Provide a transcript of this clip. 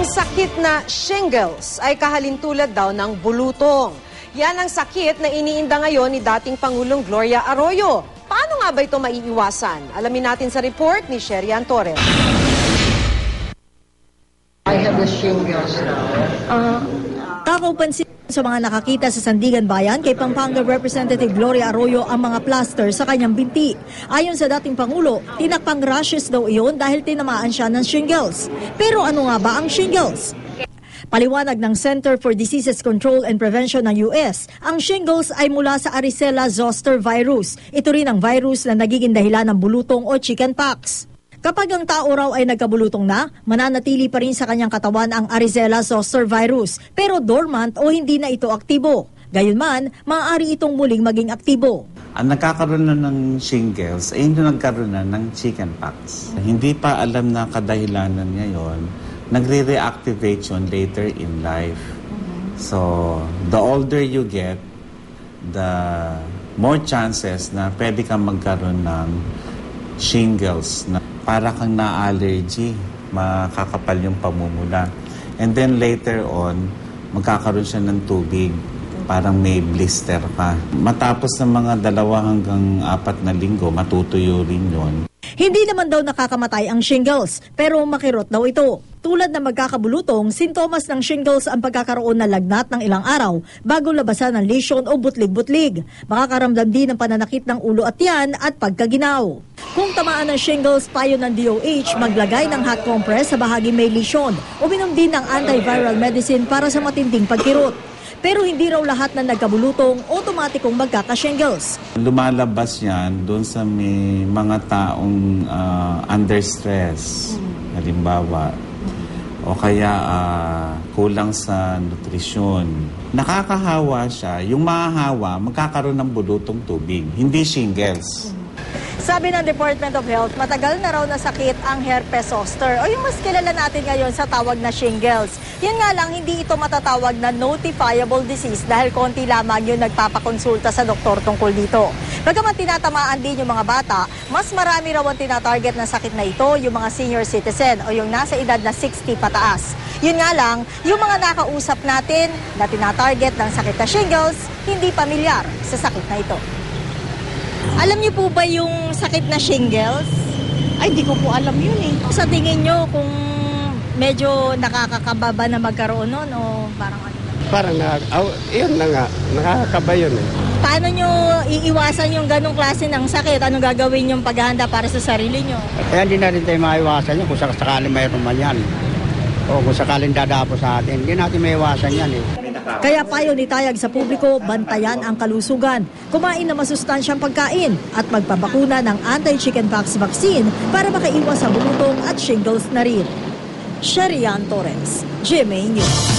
sakit na shingles ay kahalintulad daw ng bulutong. Yan ang sakit na iniinda ngayon ni dating Pangulong Gloria Arroyo. Paano nga ba ito maiiwasan? Alamin natin sa report ni Sherian Torres. I have the shingles now. Kakaupansin sa mga nakakita sa Sandigan Bayan kay Pampanga Representative Gloria Arroyo ang mga plaster sa kanyang binti. Ayon sa dating Pangulo, tinakpang rashes daw iyon dahil tinamaan siya ng shingles. Pero ano nga ba ang shingles? Paliwanag ng Center for Diseases Control and Prevention ng US, ang shingles ay mula sa Varicella zoster virus. Ito rin ang virus na nagiging dahilan ng bulutong o chickenpox. Kapag ang tao raw ay nagkabulutong na, mananatili pa rin sa kanyang katawan ang Varicella zoster virus, pero dormant o hindi na ito aktibo. Gayunman, maaari itong muling maging aktibo. Ang nagkakaroon na ng shingles ay hindi nagkaroon na ng chickenpox. Hindi pa alam na kadahilanan ngayon, nagre-reactivate yun later in life. So, the older you get, the more chances na pwede kang magkaroon ng shingles na para kang na-allergy, makakapal yung pamumula. And then later on, magkakaroon siya ng tubig, parang may blister ka. Matapos ng mga 2 hanggang 4 na linggo, matutuyo rin yun. Hindi naman daw nakakamatay ang shingles, pero makirot daw ito. Tulad na magkakabulutong, sintomas ng shingles ang pagkakaroon ng lagnat ng ilang araw bago labasan ng lesyon o butlig-butlig. Makakaramdam din ng pananakit ng ulo at tiyan at pagkaginaw. Kung tamaan ng shingles, payo ng DOH maglagay ng hot compress sa bahagi may lesyon. Uminom din ng antiviral medicine para sa matinding pagkirot. Pero hindi raw lahat na nagkabulutong otomatikong magkaka-shingles. Lumalabas yan doon sa may mga taong under stress, halimbawa, o kaya kulang sa nutrisyon. Nakakahawa siya, yung mahahawa, magkakaroon ng bulutong tubig, hindi shingles. Sabi ng Department of Health, matagal na raw na sakit ang herpes zoster o yung mas kilala natin ngayon sa tawag na shingles. Yan nga lang, hindi ito matatawag na notifiable disease dahil konti lamang yung nagpapakonsulta sa doktor tungkol dito. Bagaman tinatamaan din yung mga bata, mas marami raw ang tinatarget na sakit na ito yung mga senior citizen o yung nasa edad na 60 pataas. Yun nga lang, yung mga nakausap natin na tinatarget ng sakit na shingles, hindi pamilyar sa sakit na ito. Alam niyo po ba yung sakit na shingles? Ay, di ko po alam yun eh. Sa tingin niyo kung medyo nakakakaba na magkaroon nun o parang ano? Parang yun na nga, nakakakaba yun eh. Paano niyo iiwasan yung ganong klase ng sakit? Anong gagawin yung paghahanda para sa sarili niyo? Kaya hindi na rin tayo maiwasan yun kung sakaling mayroon man yan. O kung sakaling dadapo sa atin, hindi natin maiwasan yan eh. Kaya payo ni Tayag sa publiko, bantayan ang kalusugan, kumain na masustansyang pagkain at magpabakuna ng anti-chickenpox vaccine para makaiwas sa bulutong at shingles na rin. Sherian Torres, GMA News.